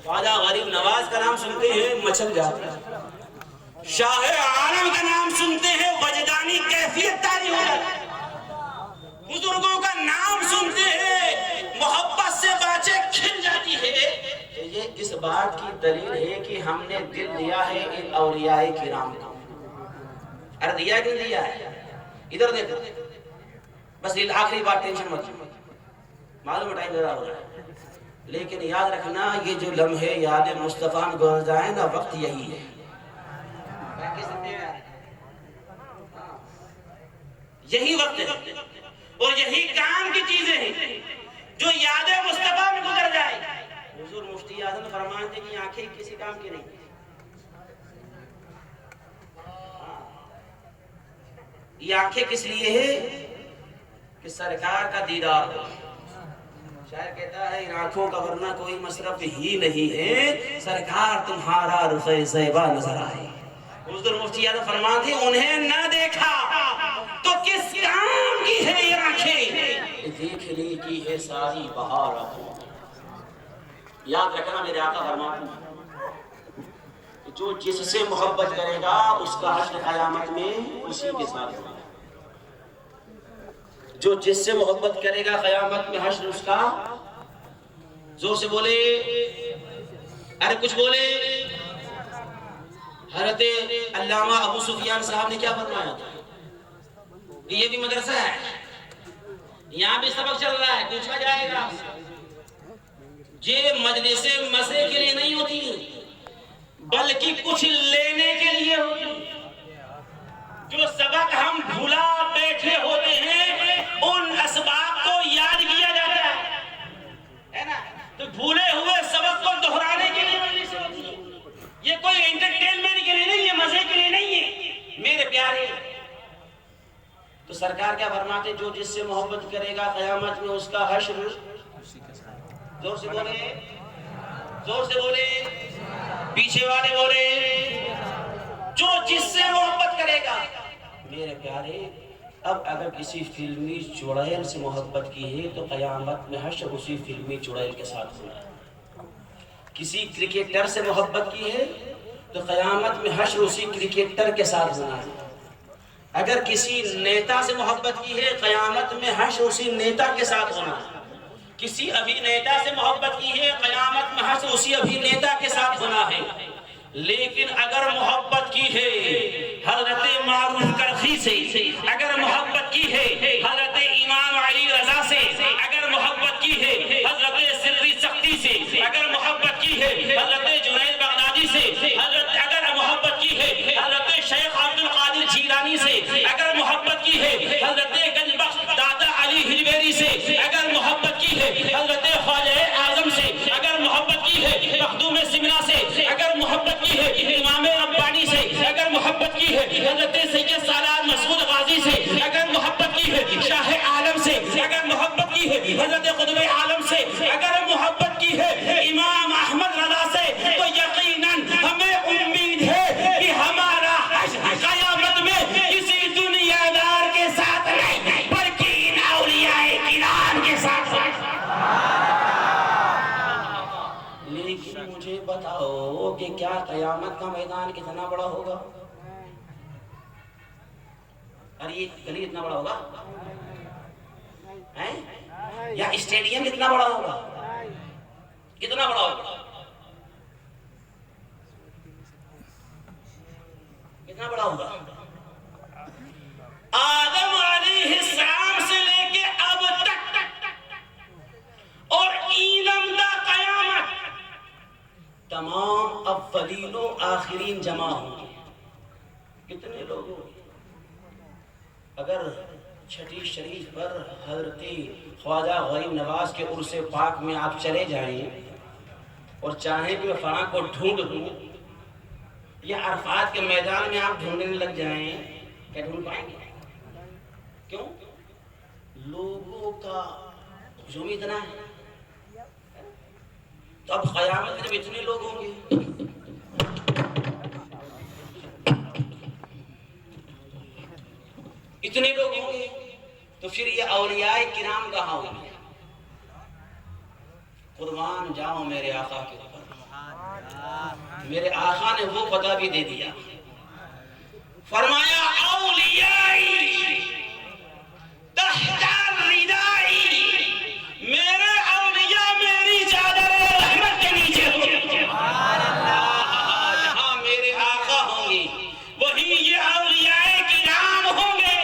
خواجہ غریب نواز کا نام سنتے ہیں مچل جاتے ہیں، شاہ عالم کا نام سنتے ہیں وجدانی کیفیت تاری ہو جاتی ہے، بزرگوں کا نام سنتے ہیں محبت سے باتیں کھل جاتی ہے۔ یہ اس بات کی دلیل ہے کہ ہم نے دل دیا ہے ان اولیاء کرام کو۔ ارے دیا کیوں دیا ہے؟ ادھر دیکھو، بس آخری بات ٹینشن مت، معلوم ٹائم زیادہ ہو رہا ہے، لیکن یاد رکھنا یہ جو لمحے یاد مصطفیٰ میں گزر جائیں نا، وقت یہی ہے۔ یہی وقت ہے اور یہی کام کی چیزیں ہیں جو یاد مصطفیٰ میں گزر جائے۔ حضور مفتی اعظم فرماتے ہیں کہ آنکھیں کسی کام کی نہیں، یہ آنکھیں کس لیے ہے کہ سرکار کا دیدار ہو۔ شاعر کہتا ہے ان آنکھوں کا ورنہ کوئی مصرف ہی نہیں ہے، سرکار تمہارا رخ زیبا نظر آئے۔ حضور مفتی اعظم فرماتے ہیں انہیں نہ دیکھا تو کس کام کی ہے یہ آنکھیں، دیکھنے کی ہے ساری بہار آنکھوں۔ یاد رکھنا میرے آقا فرماتے ہیں جو جس سے محبت کرے گا اس کا حشر قیامت میں اسی کے ساتھ ہوگا، جو جس سے محبت کرے گا قیامت میں حشر اس کا، زور سے بولے، ارے کچھ بولے۔ حضرت علامہ ابو سفیان صاحب نے کیا فرمایا تھا؟ یہ بھی مدرسہ ہے، یہاں بھی سبق چل رہا ہے، پوچھا جائے گا۔ یہ مجلس مزے کے لیے نہیں ہوتی بلکہ کچھ لینے کے لیے ہوتی۔ جو سبق ہم بھولا بیٹھے ہوتے ہیں ان اسباب کو یاد کیا جاتا ہے نا، تو بھولے ہوئے سبق کو دہرانے کے لیے مجلس ہوتی ہے۔ یہ کوئی انٹرٹینمنٹ کے لیے نہیں، یہ مزے کے لیے نہیں ہے میرے پیارے۔ تو سرکار کیا فرماتے جو جس سے محبت کرے گا قیامت میں اس کا حشر، زور سے بولے، زور سے بولے، پیچھے والے بولے، جو جس سے محبت کرے گا۔ میرے پیارے اب اگر کسی فلمی چڑیل سے محبت کی ہے تو قیامت میں حشر اسی فلمی چڑیل کے ساتھ ہونا ہے۔ کسی کرکٹر سے محبت کی ہے تو قیامت میں حشر اسی کرکٹر کے ساتھ ہونا ہے۔ اگر کسی نیتا سے محبت کی ہے قیامت میں حشر اسی نیتا کے ساتھ ہونا ہے۔ کسی ابھی نیتا سے محبت کی ہے قیامت میں حشر اسی ابھی نیتا کے ساتھ ہونا ہے۔ لیکن اگر محبت کی ہے حضرت معروف کرخی سے، اگر محبت کی ہے حضرت امام علی رضا سے، اگر محبت کی ہے حضرت سری سختی سے، اگر محبت کی ہے حضرت جنید بغدادی سے، اگر محبت کی ہے حضرت شیخ عبد القادر جیلانی سے، اگر محبت کی ہے حضرت گنج بخش دادا علی ہجویری سے، اگر محبت کی ہے حضرت خواجہ اعظم سے، اگر محبت کی ہے مخدوم سمنا سے، اگر محبت کی ہے امام ربانی سے، اگر محبت کی ہے حضرت سید سالار مسعود غازی سے، اگر محبت کی ہے شاہ عالم سے، اگر محبت کی ہے حضرت قطب عالم سے، اگر محبت کی ہے امام احمد رضا سے، تو یقیناً ہمیں امید ہے کہ ہمارا حشر قیامت میں کسی دنیا دار کے ساتھ نہیں بلکہ ان اولیاء کرام کے ساتھ ہوگا۔ لیکن مجھے بتاؤ کہ کیا قیامت کا میدان کتنا بڑا ہوگا؟ ارے یہ گلی اتنا بڑا ہوگا یا اسٹیڈیم اتنا بڑا ہوگا؟ کتنا بڑا ہوگا؟ کتنا بڑا ہوگا؟ آدم علیہ السلام سے لے کے اب تک اور ایلم دا قیامت تمام اولین و آخرین جمع ہوں گے۔ کتنے لوگ ہوں گے؟ اگر چھٹی شریف پر حضرت خواجہ غریب نواز کے عرس پاک میں آپ چلے جائیں اور چاہیں کہ میں فلاں کو ڈھونڈ دوں، یا عرفات کے میدان میں آپ ڈھونڈنے لگ جائیں، کیا ڈھونڈ پائیں گے؟ کیوں؟ لوگوں کا ہجوم اتنا ہے۔ تو اب قیامت میں جب اتنے لوگ ہوں گے اتنے لوگ ہوں گے تو پھر یہ اولیاء کرام کہاں ہوں گے؟ قربان جاؤں میرے آقا کے اوپر، میرے آقا نے وہ پتہ بھی دے دیا، فرمایا اولیائی تحت الردائی، میرے اولیاء میری چادر رحمت کے نیچے ہوں گے، جہاں میرے آقا ہوں گے وہیں یہ اولیاء کرام ہوں گے۔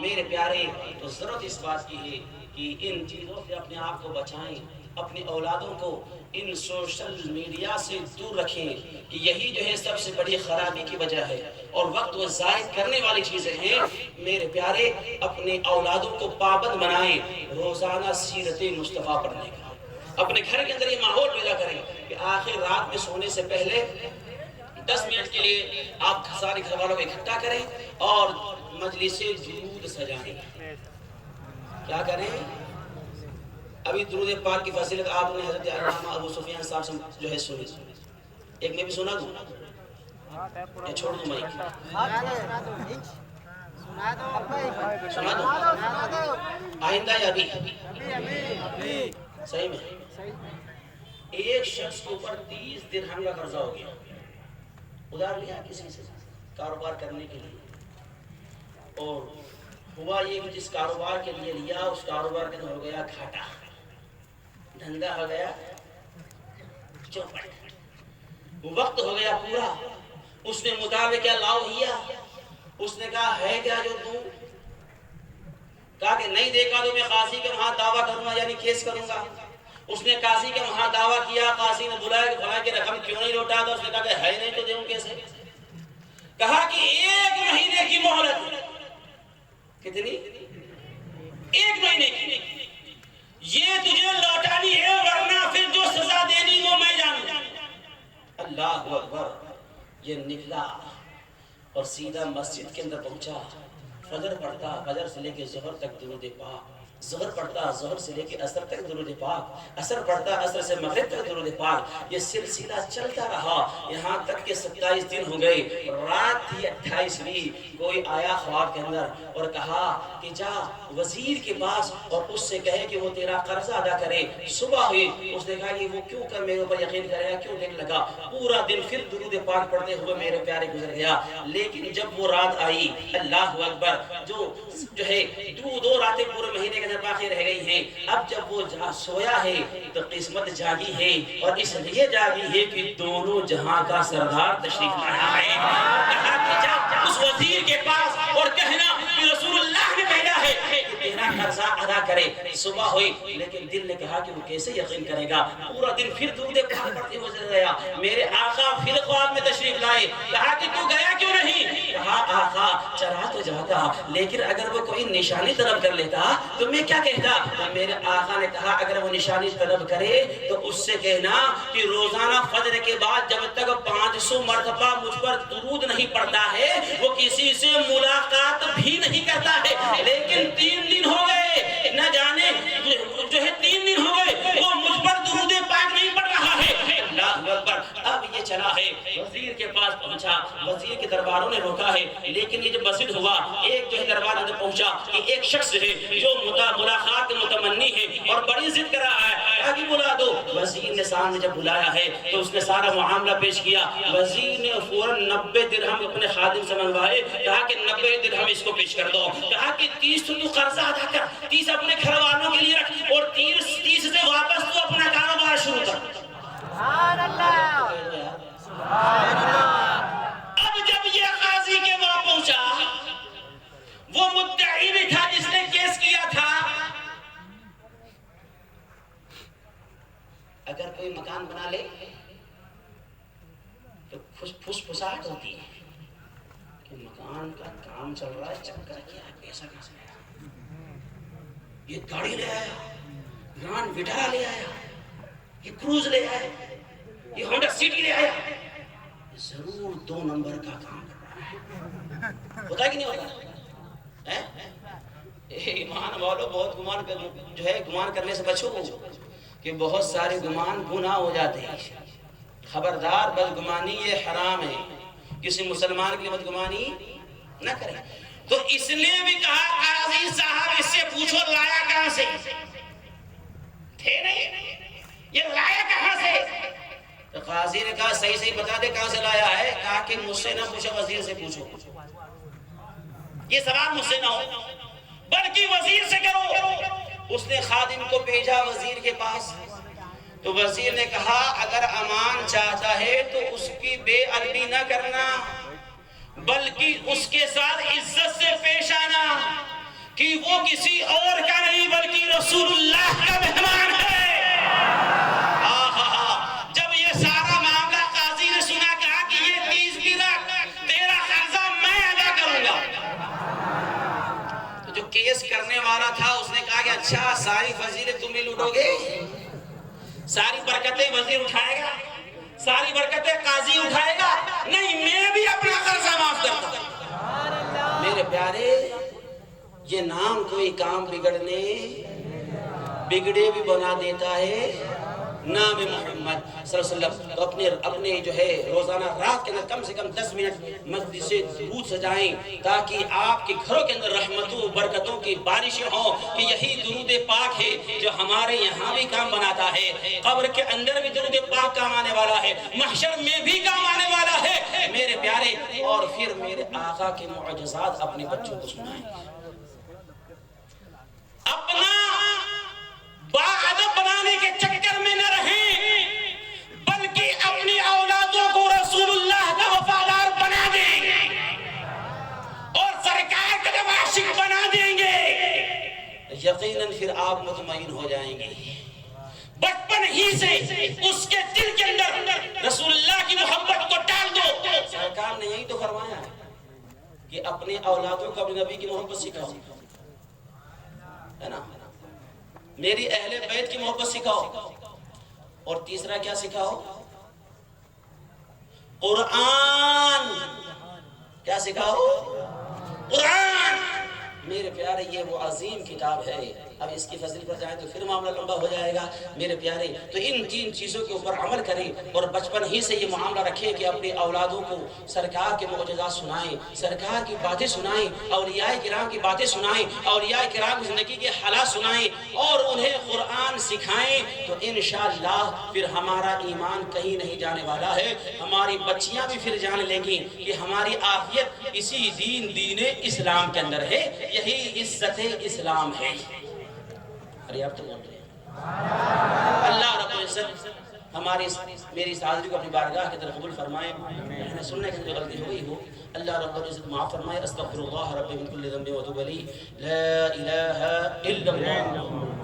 میرے پیارے، تو ضرورت اس بات کی ہے کہ ان چیزوں سے اپنے آپ کو بچائیں، اپنی اولادوں کو ان سوشل میڈیا سے دور رکھیں، کہ یہی جو ہے سب سے بڑی خرابی کی وجہ ہے اور وقت وہ ضائع کرنے والی چیزیں ہیں۔ میرے پیارے، اپنے اولادوں کو پابند بنائیں روزانہ سیرت مصطفیٰ پڑھنے کا، اپنے گھر کے اندر یہ ماحول پیدا کریں کہ آخر رات میں سونے سے پہلے 10 منٹ کے لیے آپ سارے گھر والوں کو اکٹھا کریں اور مجلس درود سجائیں۔ کیا کریں؟ ابھی درود پاک کی فضیلت آپ نے حضرت علامہ ابو سفیان صاحب سے جو ہے سنی، ایک میں بھی سنا دوں یا چھوڑ دوں مائک؟ سنا دوں آئندہ یا ابھی؟ صحیح میں ایک شخص کے اوپر 30 درہم کا قرضہ ہو گیا، ادھار لیا کسی سے کاروبار کرنے کے لیے، اور ہوا یہ کہ جس کاروبار کے لیے لیا اس کاروبار کے اندر ہو گیا گھاٹا، دھندا ہو گیا چوپٹ، وقت ہو گیا پورا۔ اس نے مطالبہ کیا، لاؤ ہیا، اس نے کہا ہے کیا جو دوں؟ کہا کہ نہیں دیکھا تو میں قاضی کے وہاں دعویٰ کروں گا، یعنی کیس کروں گا۔ اس نے قاضی کے وہاں دعویٰ کیا، قاضی نے بلایا کہ فلاں کی رقم کیوں نہیں لوٹا تھا؟ اس نے کہا کہ ہے نہیں تو دوں کیسے؟ کہا کہ 1 مہینے کی مہلت۔ کتنی؟ 1 مہینے کی، یہ تجھے لوٹانی ہے ورنہ پھر جو سزا دینی وہ میں جانوں۔ اللہ اکبر، یہ نکلا اور سیدھا مسجد کے اندر پہنچا، فجر پڑھتا، فجر سے لے کے ظہر تک درود پاک، ظہر پڑھتا ظہر سے لے کے عصر تک درود پاک، عصر پڑھتا عصر سے مغرب تک درود پاک۔ یہ سلسلہ چلتا رہا یہاں تک کہ 27 دن ہو گئے، رات تھی 28ویں، کوئی آیا خواب کے اندر اور کہا کہ جا وزیر کے پاس اور اس سے کہے کہ وہ تیرا قرضہ ادا کرے۔ صبح ہوئی، اس نے کہا کہ وہ کیوں کر میرے اوپر یقین کرے گا، کیوں دینے لگا؟ پورا دن پھر درود پاک پڑھتے ہوئے میرے پیارے گزر گیا۔ لیکن جب وہ رات آئی، اللہ اکبر، جو ہے دو راتیں پورے مہینے کے اندر باقی رہ گئی ہیں، اب جب وہ سویا ہے تو قسمت جاگی ہے، اور اس لیے جاگی ہے کہ دونوں جہاں کا سردار تشریف لایا ہے۔ کہا کہ جا اس وزیر کے پاس اور کہنا کہ رسول اللہ نے بھیجا ہے کہ تیرا قرضہ ادا کرے۔ صبح ہوئی، لیکن دل نے کہا کہ وہ کیسے یقین کرے گا؟ پورا دن پھر درود پاک پڑھتے ہوئے گزر گیا۔ میرے آقا پھر خواب میں تشریف لائے، کہا کہ تو گیا کیوں نہیں؟ کہا آقا چلا تو جاتا، لیکن اگر وہ کوئی نشانی طلب کر لیتا تو میں کیا کہتا؟ میرے آقا نے کہا اگر وہ نشانی طلب کرے تو اس سے کہنا کہ روزانہ فجر کے بعد جب تک 500 مرتبہ مجھ پر درود نہیں پڑتا ہے وہ کسی سے ملاقات بھی نہیں کرتا ہے۔ لیکن 3 دن ہو گئے، نہ جانے جو ہے 3 دن ہو گئے وہ مجھ پر درود پاک نہیں پڑھ رہا ہے۔ اللہ اکبر، اب یہ چلا ہے وزیر کے پاس پہنچا، وزیر کے درباروں نے روکا ہے، لیکن یہ جب مسجد ہوا ایک جو ہے دربار اندر پہنچا کہ ایک شخص ہے جو ملاقات متمنی ہے اور بڑی ضد کر رہا ہے، آگے بلا دو۔ وزیر نے سامنے جب بلایا ہے تو اس نے سارا معاملہ پیش کیا۔ وزیر نے فوراً 90 درہم اپنے خادم سے منگوائے، کہا کہ 90 درہم اس کو پیش کر دو، کہا کہ 30 تو قرضہ ادا کر، 30 اپنے گھر والوں کے لیے رکھ اور 30 سے واپس تو اپنا کاروبار شروع کر۔ سبحان اللہ، سبحان اللہ۔ اب جب یہ قاضی کے وہاں پہنچا، وہ مدعی بھی تھا جس نے کیس کیا تھا۔ اگر کوئی مکان بنا لے تو پھسپھساہٹ ہوتی ہے کہ مکان کا کام چل رہا ہے، چکر کیا ہے، پیسہ کہاں سے آیا؟ یہ گاڑی لے آیا، گرانڈ وٹارا لے آیا، یہ کروز لے آیا، یہ ہونڈا سٹی لے آیا، ضرور 2 نمبر کا کام کر رہا ہے۔ ہوتا ہے کہ نہیں ہوتا؟ ایمان والو، بہت گمان کرنے سے بچو کہ بہت سارے گمان گناہ ہو جاتے ہیں۔ خبردار، بدگمانی یہ حرام ہے، کسی مسلمان کی بدگمانی نہ کرے۔ تو اس نے بھی کہا قاضی صاحب اس سے پوچھو لایا کہاں سے؟ تھے نہیں، یہ لایا کہاں سے؟ قاضی نے کہا صحیح صحیح بتا دے کہاں سے لایا ہے. کہا کہ مجھ سے نہ پوچھو وزیر سے پوچھو. یہ سوال مجھ سے نہ ہو بلکہ وزیر سے کرو. اس نے خادم کو بھیجا وزیر کے پاس. تو وزیر نے کہا اگر امان چاہتا ہے تو اس کی بے ادبی نہ کرنا بلکہ اس کے ساتھ عزت سے پیش آنا کہ وہ کسی اور کا نہیں بلکہ رسول اللہ کا مہمان ہے. جب یہ سارا معاملہ قاضی نے سنا کہا کہ یہ 30 بھی رکھ تیرا قرضہ میں ادا کروں گا. تو جو کیس کرنے والا تھا اس نے کہا کہ اچھا ساری فضیلت تم ہی لوٹو گے, ساری برکتیں وزیر اٹھائے گا, ساری برکتیں قاضی اٹھائے گا؟ نہیں, میں بھی اپنا قرضہ معاف کرتا ہوں. میرے پیارے یہ نام کوئی کام بگڑنے بگڑے بھی بنا دیتا ہے. نام محمد صلی اللہ علیہ وسلم. تو اپنے جو ہے روزانہ رات کے اندر کم سے کم 10 منٹ مسجد سے درود سجائیں تاکہ آپ کے گھروں کے اندر رحمتوں برکتوں کی بارشیں ہوں. کہ یہی درود پاک ہے جو ہمارے یہاں بھی کام بناتا ہے, قبر کے اندر بھی درود پاک کام آنے والا ہے, محشر میں بھی کام آنے والا ہے میرے پیارے. اور پھر میرے آقا کے معجزات اپنے بچوں کو سنائیں. اپنا باادب بنانے کے چکر میں نہ رہیں بلکہ اپنی اولادوں کو رسول اللہ کا وفادار بنا دیں اور سرکار کا جب عاشق بنا دیں گے یقیناً پھر آپ مطمئن ہو جائیں گے. بچپن ہی سے اس کے دل کے اندر رسول اللہ کی محبت کو ڈال دو. سرکار نے یہی تو فرمایا کہ اپنے اولادوں کو اپنے نبی کی محبت سکھاؤ, ہے نا, میری اہل بیت کی محبت سکھاؤ. اور تیسرا کیا سکھاؤ؟ قرآن. کیا سکھاؤ؟ قرآن. میرے پیارے یہ وہ عظیم کتاب ہے. اب اس کی فضل پر جائیں تو پھر معاملہ لمبا ہو جائے گا میرے پیارے. تو ان 3 چیزوں کے اوپر عمل کریں اور بچپن ہی سے یہ معاملہ رکھیں کہ اپنی اولادوں کو سرکار کے معجزات سنائیں, سرکار کی باتیں سنائیں, اولیاء کرام کی باتیں سنائیں, اولیاء کرام کی زندگی کے حالات سنائیں اور انہیں قرآن سکھائیں. تو انشاءاللہ پھر ہمارا ایمان کہیں نہیں جانے والا ہے. ہماری بچیاں بھی پھر جان لیں گی کہ ہماری عافیت اسی دین اسلام کے اندر ہے. یہی عزت اسلام ہے. ارے آپ تو بول رہے ہیں. اللہ رب العزت ہماری میری اس حاضری کو اپنی بارگاہ کے اندر قبول فرمائے. میں نے سننے کی غلطی ہوئی ہو اللہ رب العزت معاف فرمائے. استغفر اللہ رب من کل ذنب و اتوب الیہ. لا الہ الا اللہ.